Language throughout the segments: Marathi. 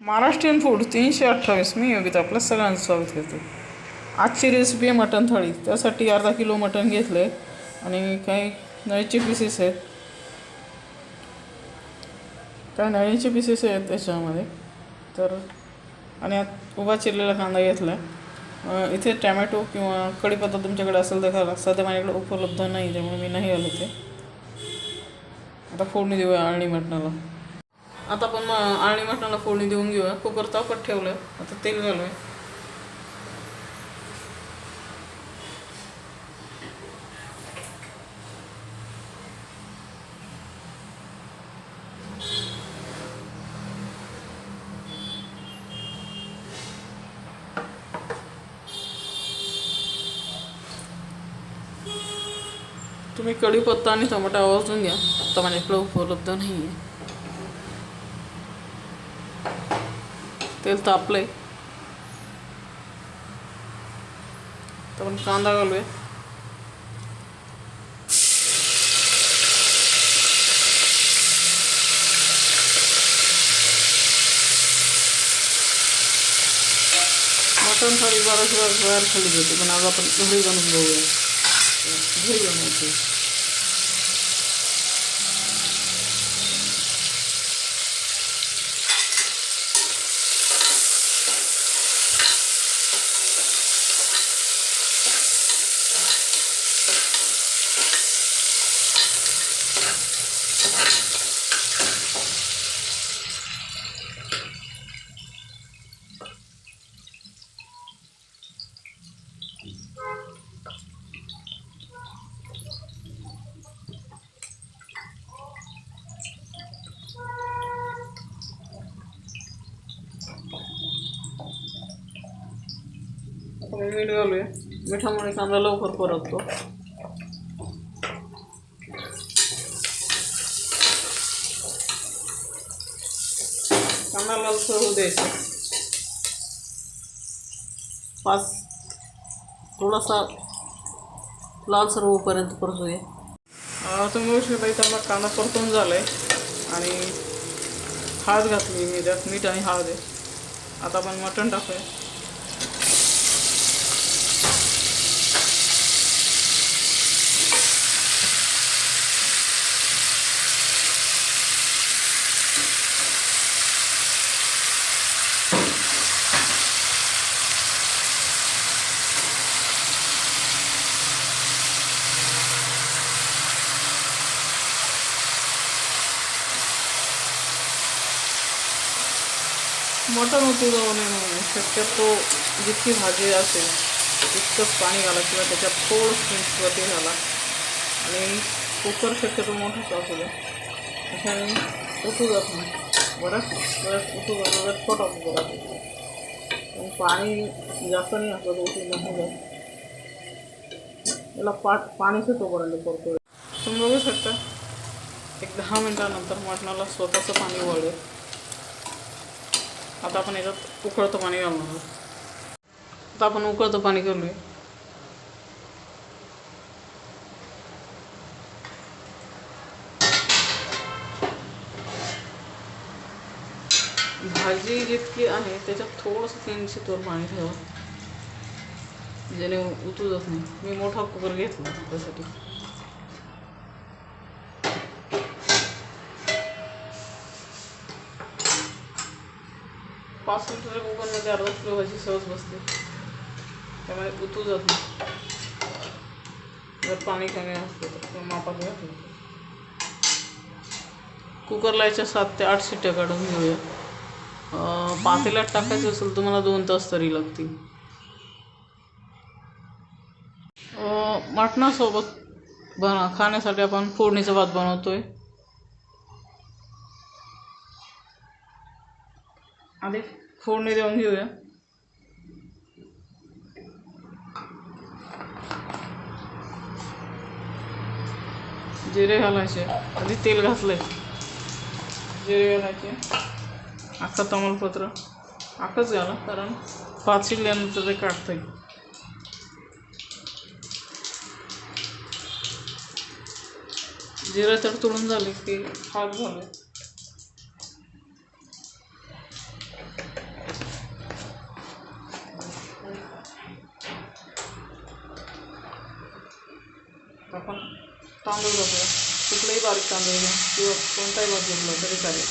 महाराष्ट्रीयन फूड 328. मी योगिता आपलं सगळ्यांचं स्वागत करते. आजची रेसिपी आहे मटण थाळी. त्यासाठी अर्धा किलो मटण घेतलं आहे आणि काही नळीचे पीसेस आहेत, त्याच्यामध्ये. तर आणि उभा चिरलेला कांदा घेतला आहे. इथे टॅमॅटो किंवा कढीपत्ता तुमच्याकडे असेल तर घाला. सध्या माझ्याकडे उपलब्ध नाही, त्यामुळे मी नाही आलो ते. आता फोडणी देऊया आळणी मटणाला. आता आपण आळणी मटणाला फोडणी देऊन घेऊया. कुकर तापत ठेवलं आहे. आता तेल घालूया. तुम्ही कढीपत्ता आणि टमाटा आवाजून घ्या. आता माझ्याकडे उपलब्ध नाही आहे. तेल तापलंय. तर आपण कांदा घालूया. मटण थाळी बऱ्याच बाहेर खाली जाते, पण आज आपण घरी बनवून बघूया. घरी बनवायची. मीठ घालूया. मिठामुळे कांदा लवकर परततो. कांदा लालसर होऊ द्यायचा. थोडासा लालसर होईपर्यंत परतूया. तुम्ही बघू शकता इथं कांदा परतून झाला आहे आणि हळद घातली मी त्यात. मीठ आणि हळद आहे. आता आपण मटण टाकूया. मटण होतो जाऊ नये म्हणून शक्यतो जितकी भाजी असेल तितकंच पाणी घाला किंवा त्याच्यात थोडंसं मिक्सवरती घाला. आणि कुकर शक्यतो मोठाच असू द्या, अशाने उठू जात नाही. बरंच उठू जात. छोटा कुकर असतो, पण पाणी जास्त नाही असलं तर उठून नाही जात. याला पाणी सुटोपर्यंत करतो. तुम्ही बघू शकता 10 मिनटानंतर मटणाला स्वतःचं पाणी वळेल. आता आपण याच्यात उकळतं पाणी घालणार आहोत. आता आपण उकळतं पाणी घालूया. भाजी जितकी आहे त्याच्यात थोडंसं 3 शितोर पाणी ठेवा, ज्याने उतू जात नाही. मी मोठा कुकर घेतला त्यासाठी. 5 लिटरच्या कुकरमध्ये अर्धा किलो भाजी सहज बसते, त्यामुळे उतू जात नाही. जर पाणी कमी असतं तर मापात घातलं. कुकरला याच्या 7 ते 8 शिट्ट्या काढून घेऊया. पातेल्यात टाकायचं असेल तर मला 2 तास तरी लागतील. मटणासोबत खाण्यासाठी आपण फोडणीचा भात बनवतोय. आधी फोडणी देऊन घेऊया. जिरे घालायचे. आधी तेल घातलंय. जिरे घालायचे. अख्खा तमालपत्र अख्खंच घाला, कारण भात शिजल्यानंतर ते काढता येईल. जिरे तडतडून झाले की हळद घालूया. आपण तांदूळ घालूया. कुठलाही बारीक तांदूळ घ्या किंवा कोणताही भात घेतला तरी चालेल.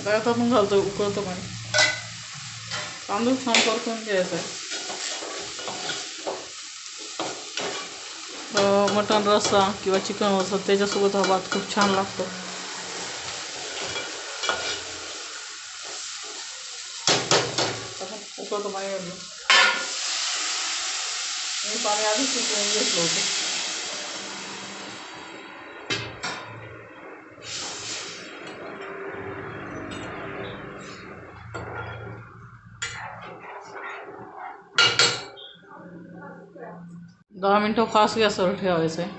आता आपण घालतो उकळतो पाणी. तांदूळ छान परतून घ्यायचं आहे. मटण रस्सा किंवा चिकन रस्सा त्याच्यासोबत हा भात खूप छान लागतो. आपण उकळतो पाणी घालून. मी पाणी आधीच उकळून घेतलं होतं. दहा मिनटं फास्ट गॅसवर ठेवायचं आहे.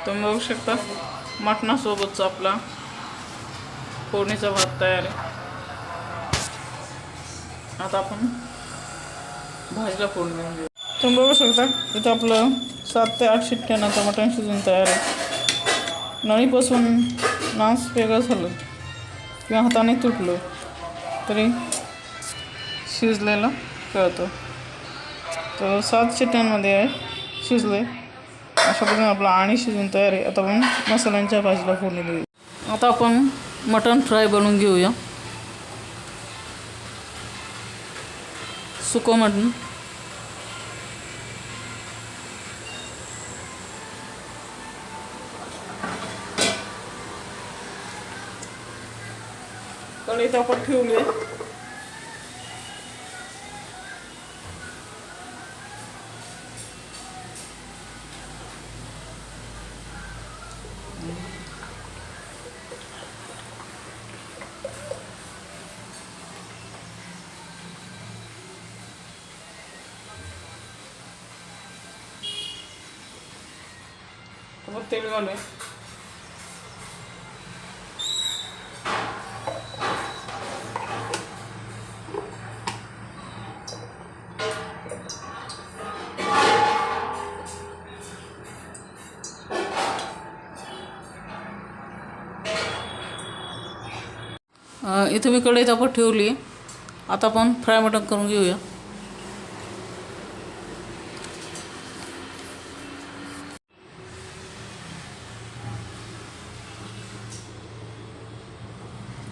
तुम्ही बघू शकता मटणासोबतचा आपला फोडणीचा भात तयार आहे. आता आपण भाजीला फोडणी देऊन घेऊ. तुम्ही बघू शकता इथं आपलं 7 ते 8 शिट्ट्यानंतर मटण शिजून तयार आहे. नळीपासून नास वेगळं झालं किंवा हाताने तुटलं तरी शिजलेलं कळतं. तर 7 शिट्ट्यांमध्ये शिजले. अशा पद्धतीने आपला आणि शिजून तयार आहे. आता आपण मसाल्यांच्या भाजीला फोडणी देऊ. आता आपण मटण फ्राय बनवून घेऊया. सुकं मटण कढईत आपण ठेवले. मग तेल घालूया. इथे मी कढईत आपण ठेवली. आता आपण फ्राय मटण करून घेऊया.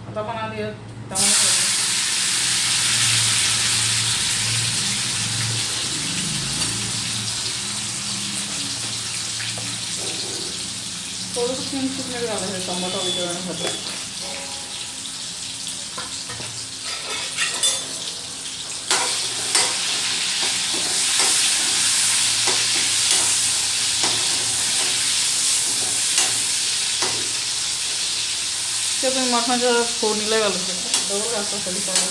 आता आपण आधी टमाटर थोडंसं किंचित मीठ घालायचं टमाटर वितळण्यासाठी. ते तुम्ही मटणाच्या फोडणीला घालू शकता. डबल घालण्यासाठी पाणी.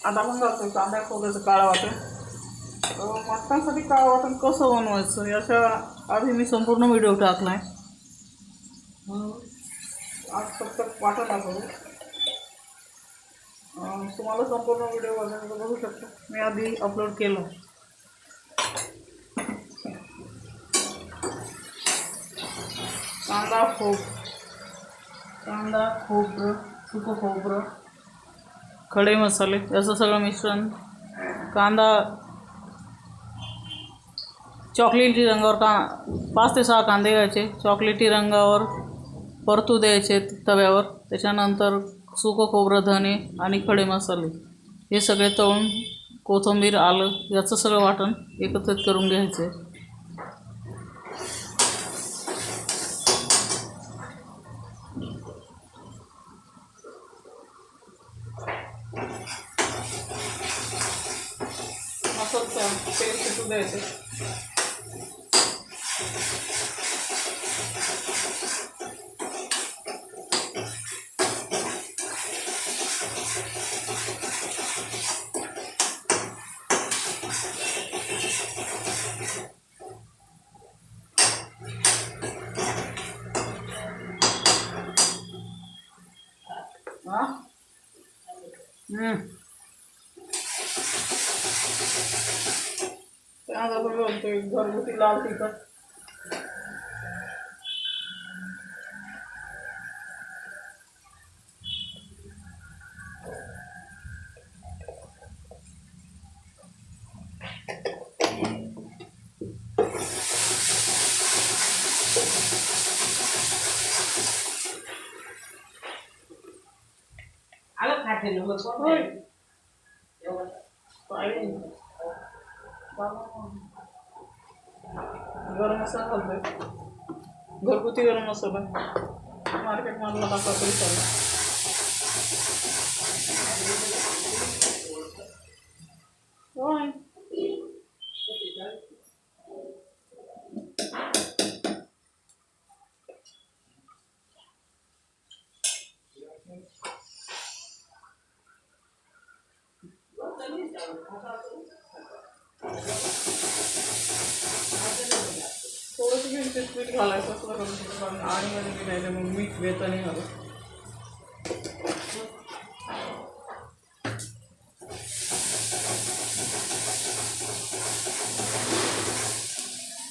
आता आपण घालतो कांदा खोबऱ्याचं काळं वाटण. मटणासाठी काळं वाटण कसं बनवायचं याच्या आधी मी संपूर्ण व्हिडिओ टाकला आहे. आज फक्त वाटण दाखवतो. तुम्हाला संपूर्ण व्हिडिओ बघू शकता. मी आधी अपलोड केलं. कांदा खोबरं सुकं खोबरं खडे मसाले याचं सगळं मिश्रण. कांदा चॉकलेटी रंगावर 5 ते 6 कांदे घ्यायचे. चॉकलेटी रंगावर परतू द्यायचे तव्यावर. त्याच्यानंतर सुकं खोबरं धणे आणि खडे मसाले हे सगळे तळून कोथिंबीर आलं याचं सगळं वाटण एकत्रित करून घ्यायचं आहे. मस्त तेल सुटू द्यायचं. त्यात आपण घालतोय घरगुती लाल तिखट. गरम मसाला घालतोय, घरगुती गरम मसाला. मार्केटमधला टाका तरी चालेल. होय थोडंसं मिरची पीठ घालायचं असलं करू शकतो आणि मध्ये मी नाही मग मीठ वेताने घालू.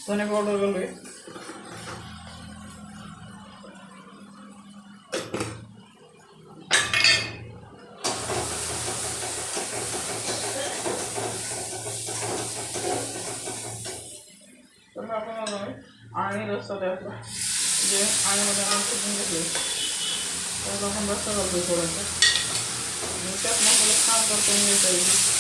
धने पावडर घालूया. तर आपण आणि रस्सा द्यायचा जे आणीमध्ये आपण शिजून घेतले त्यात आपण रस्सा घालतो थोडासा आणि त्यात मसाला छान परतून घ्यायचा आहे.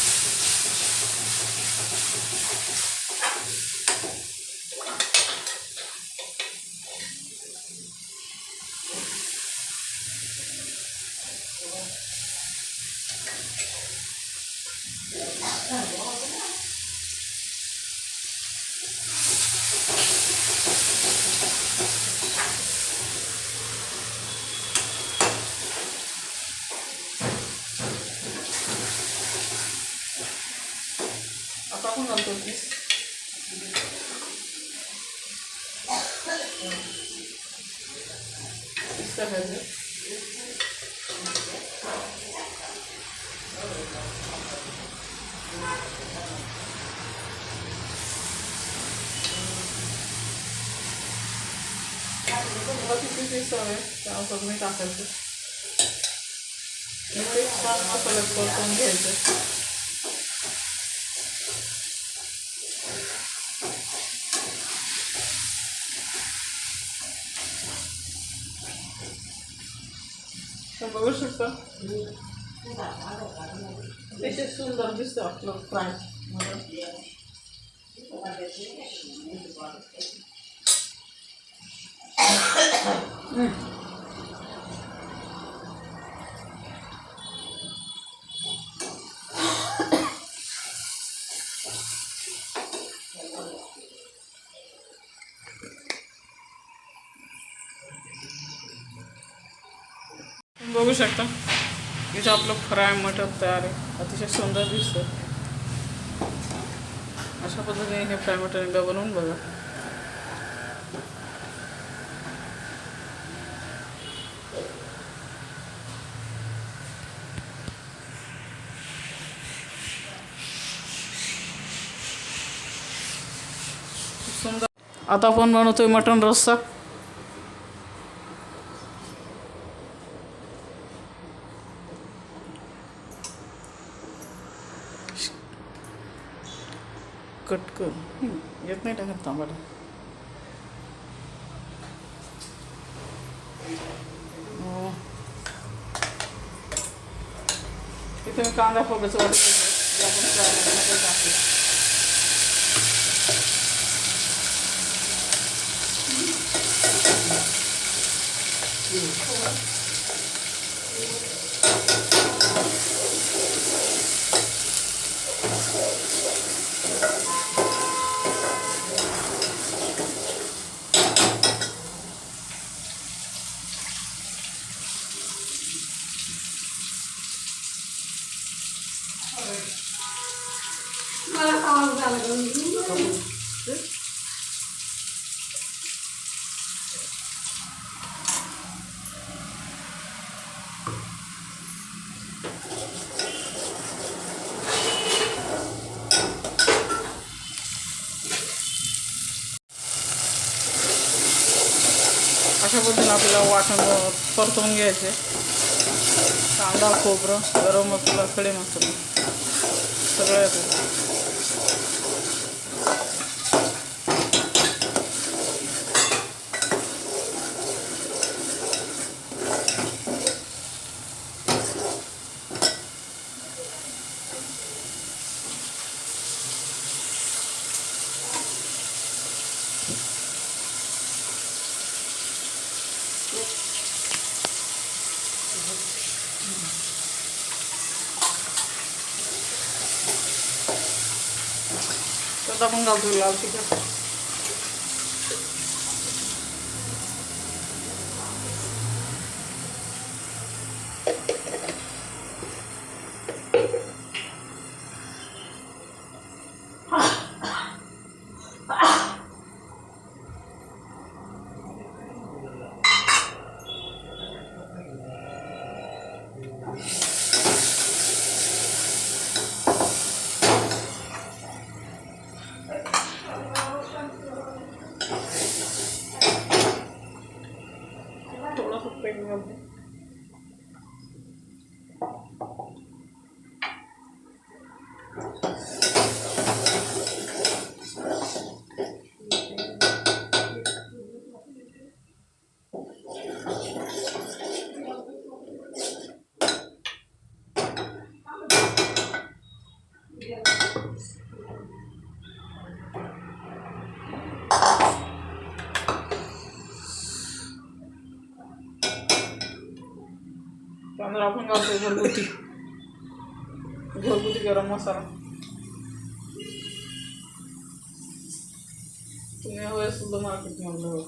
आता आपण घालतो पीस. टाकायचं. किती पीस हवे त्यानुसार मी टाकायचं. ते छान मसाल्यात परतून घ्यायचं. बघू शकता अतिशय सुंदर दिसतं आपलं फ्राय. बघू शकता इथं आपलं फ्राय मटण तयार आहे. अतिशय सुंदर दिसतं. अशा पद्धतीने हे फ्राय मटण एकदा बनवून बघा. सुंदर. आता आपण बनवतोय मटण रस्सा. कट कर येत नाही टाकत तांबडा. तुम्ही कांदा खोबऱ्याचं वाटत जे आपण फ्राय टाकतो. अशा पद्धतीने आपल्याला वाटण परतवून घ्यायचे. कांदा खोबरं गरम मसाला खडे मसाला सगळं येतं. त्यात आपण घालतो लाल तिखट. थोडासा तेल घालते. त्यानंतर आपण घालतो घरगुती गरम मसाला. तुम्ही हवे सुद्धा मार्केटमधलं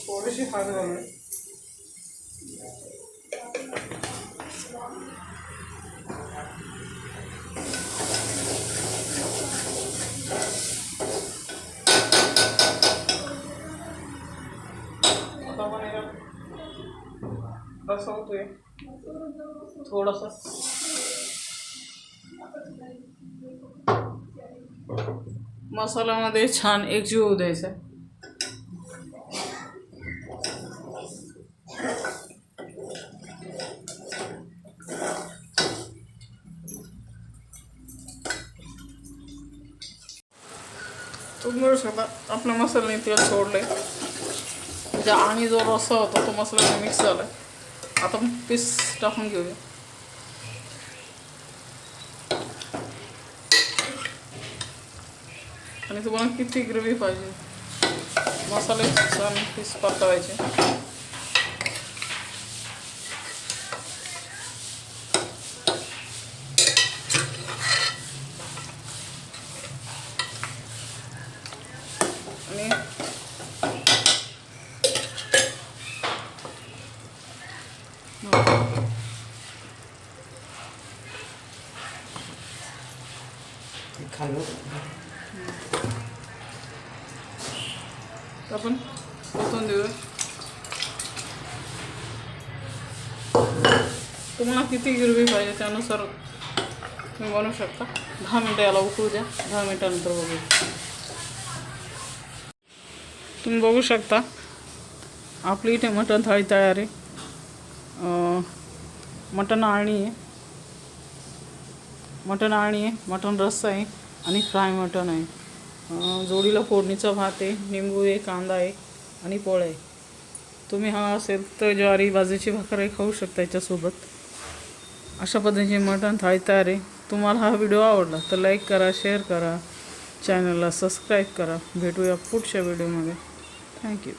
थोडीशी हळद घालून रसा होतोय थोडासा. मसाल्यामध्ये छान एकजीव होऊ द्यायचा. तुम्ही मिळू शकता आपल्या मसाल्याने तेल सोडले आणि जो रस्सा होता तो मसाल्याने मिक्स झाला. आता पीस टाकून घेऊया. आणि तुम्हाला किती ग्रेव्ही पाहिजे मसाले छान पीस परतवायचे. आणि आपण ओतून देऊया. तुम्हाला किती ग्रेव्ही पाहिजे त्यानुसार तुम्ही बनवू शकता. 10 मिनटं याला उकळू द्या. 10 मिनटानंतर बघू. तुम्ही बघू शकता आपली इथे मटण थाळी तयार आहे. मटण आळणी आहे, मटण रस्सा आहे आणि फ्राय मटण आहे. जोडीला फोडणीचा भात आहे, निंबू आहे, कांदा आहे आणि पोळ्या आहे. तुम्ही हा असेल तर ज्वारी बाजरीची भाकर खाऊ शकता याच्यासोबत. अशा पद्धतीने मटण थाळी तयार आहे. तुम्हाला हा व्हिडिओ आवडला तर लाईक करा, शेअर करा, चॅनलला सबस्क्राईब करा. भेटूया पुढच्या व्हिडिओमध्ये. थँक्यू.